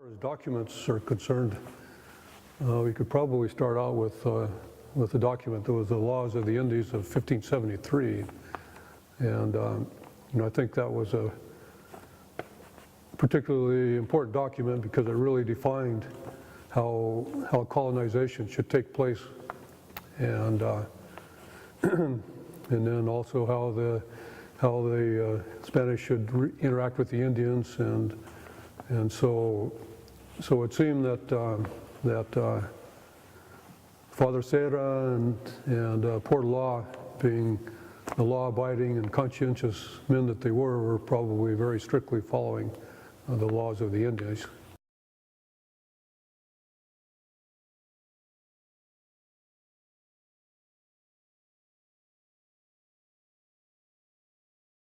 As documents are concerned, we could probably start out with the document that was the Laws of the Indies of 1573, and I think that was a particularly important document because it really defined how colonization should take place, and and then also how the Spanish should interact with the Indians, and so it seemed that Father Serra and Port Law, being the law-abiding and conscientious men that they were probably very strictly following the laws of the Indians.